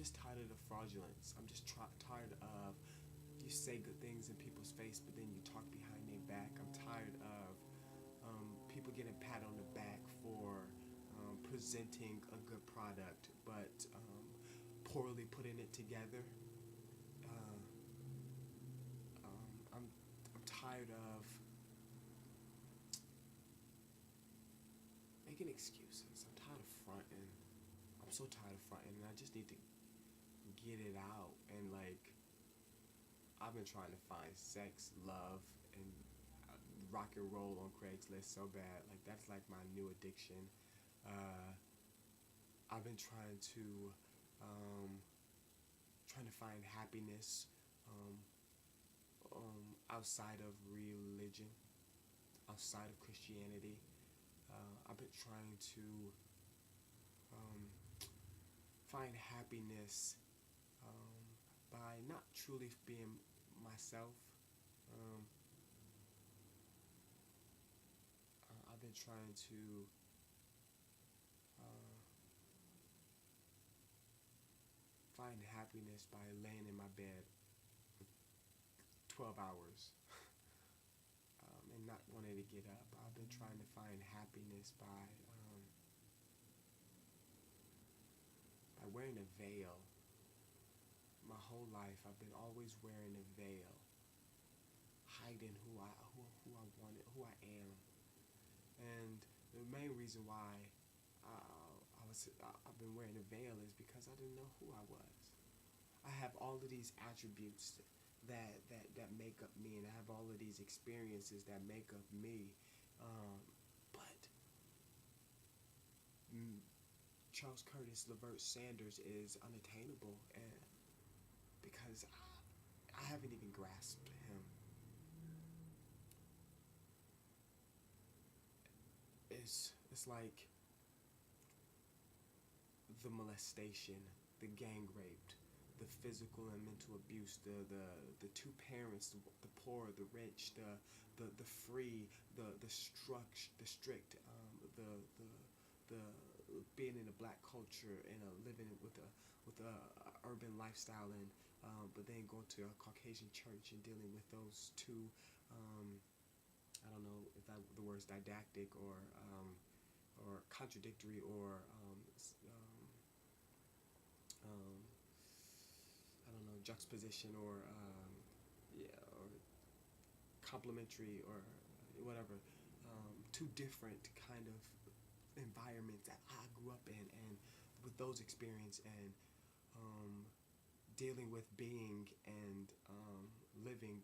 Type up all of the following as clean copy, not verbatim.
just tired of the fraudulence. I'm just tired of you say good things in people's face, but then you talk behind their back. I'm tired of people getting pat on the back for presenting a good product, but poorly putting it together. Uh, I'm tired of making excuses. I'm tired of fronting. I'm so tired of fronting, and I just need to get it out. And like, I've been trying to find sex, love, and rock and roll on Craigslist so bad. Like that's like my new addiction. Uh, I've been um, trying to find happiness outside of religion, outside of Christianity. I've been trying to um, find happiness um, by not truly being myself. Um, I've been trying to uh, find happiness by laying in my bed for 12 hours and not wanting to get up. I've been trying to find happiness by wearing a veil. My whole life, I've been always wearing a veil, hiding who I wanted, who I am. And the main reason why I've been wearing a veil is because I didn't know who I was. I have all of these attributes that make up me, and I have all of these experiences that make up me. But Charles Curtis, Levert Sanders is unattainable, and because I haven't even grasped him. It's like the molestation, the gang raped, the physical and mental abuse, the two parents, the poor, the rich, the free, the strict, the being in a black culture and living with a urban lifestyle, and but then going to a Caucasian church and dealing with those two. I don't know if the word is didactic or contradictory or um, I don't know, juxtaposition or yeah, or complementary or whatever. Two different kind of environments that I grew up in, and with those experience and um, dealing with being and living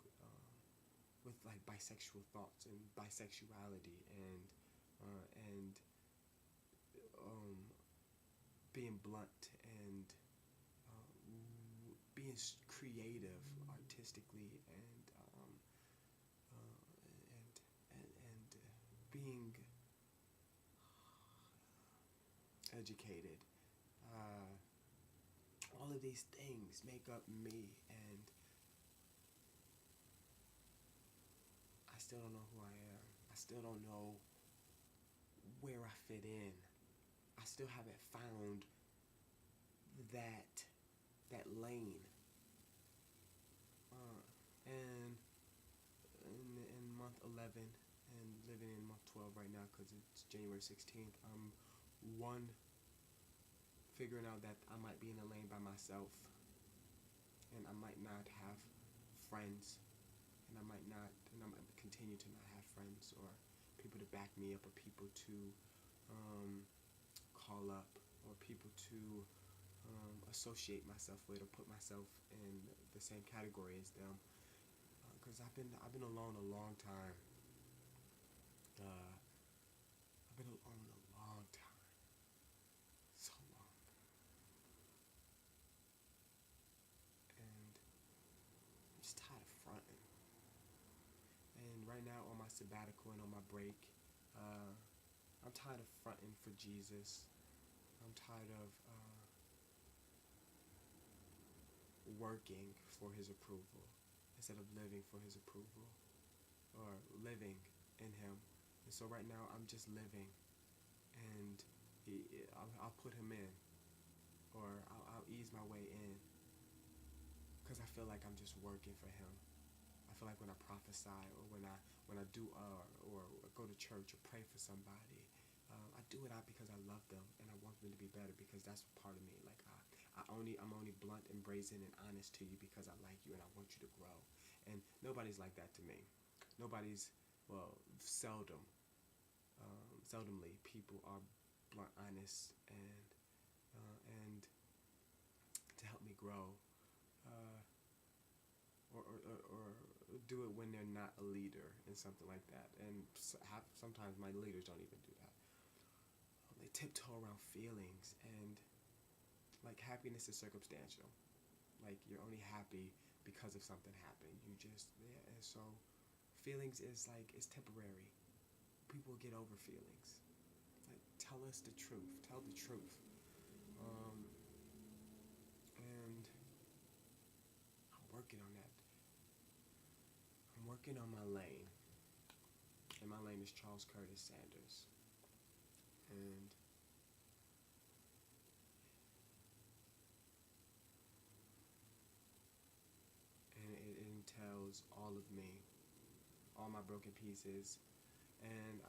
with like bisexual thoughts and bisexuality and um, being blunt and being creative artistically and being educated. Uh, all of these things make up me, and I still don't know who I am. I still don't know where I fit in. I still haven't found that lane. And in month 11 and living in month 12 right now because it's January 16th, I'm one figuring out that I might be in a lane by myself and I might not have friends and I might continue to not have friends or people to back me up or people to call up or people to associate myself with or put myself in the same category as them, because I've been alone a long time. I've been alone a long time, so long, and I'm just tired of fronting. And right now on my sabbatical and on my break, I'm tired of fronting for Jesus. I'm tired of working for his approval instead of living for his approval or living in him. And so right now I'm just living, and I'll put him in, or I'll ease my way in because I feel like I'm just working for him. I feel like when I prophesy or when I do or go to church or pray for somebody, I do it out because I love them and I want them to be better because that's part of me. Like I'm only blunt and brazen and honest to you because I like you and I want you to grow. And nobody's like that to me. Nobody's well, seldomly people are blunt, honest, and to help me grow. Uh, or do it when they're not a leader and something like that. And sometimes my leaders don't even do that. They tiptoe around feelings, and like happiness is circumstantial. Like you're only happy because of something happened. You just yeah. And so feelings is like it's temporary. People get over feelings. Like tell us the truth. Tell the truth. And I'm working on that. I'm working on my lane, and my lane is CharlesCurtis Sanders, and it entails all of me, all my broken pieces, and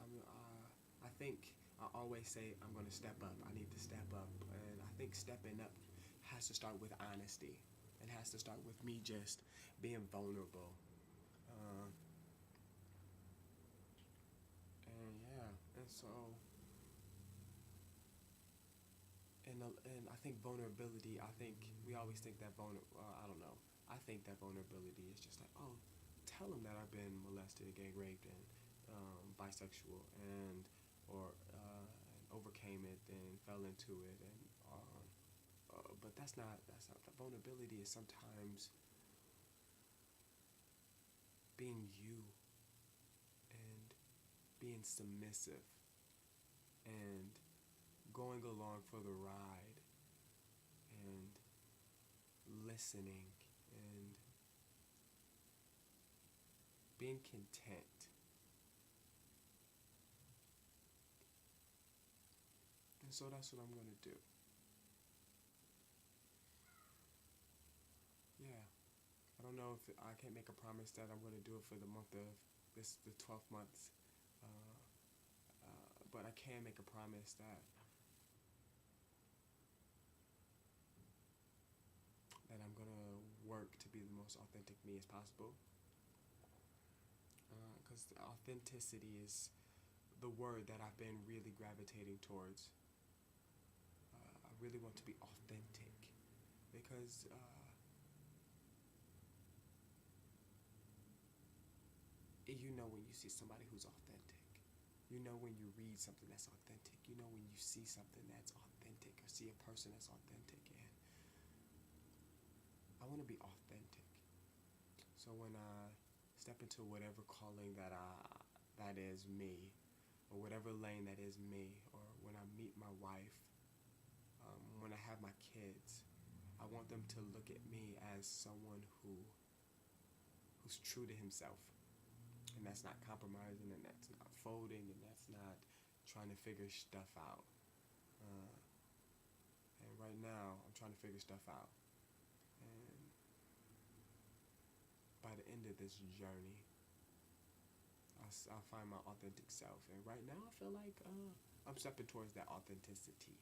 I think I always say I'm gonna step up. I need to step up, and I think stepping up has to start with honesty. It has to start with me just being vulnerable. Uh, and yeah, and so and I think vulnerability. I think we always think that I don't know. I think that vulnerability is just like, oh, tell them that I've been molested, gang raped, and bisexual, and or overcame it and fell into it, and but that's not. The vulnerability is sometimes being you and being submissive and going along for the ride and listening and being content. And so that's what I'm going to do. Yeah. I don't know if I can't make a promise that I'm going to do it for the month of the 12 months. Uh, but I can make a promise that I'm going to work to be the most authentic me as possible. Because authenticity is the word that I've been really gravitating towards. I really want to be authentic because you know when you see somebody who's authentic. You know when you read something that's authentic. You know when you see something that's authentic or see a person that's authentic. And I want to be authentic. So when I step into whatever calling that is me, or whatever lane that is me, or when I meet my wife, when I have my kids, I want them to look at me as someone who's true to himself, and that's not compromising, and that's not folding, and that's not trying to figure stuff out. Uh, and right now, I'm trying to figure stuff out. And by the end of this journey, I'll find my authentic self. And right now, I feel like I'm stepping towards that authenticity.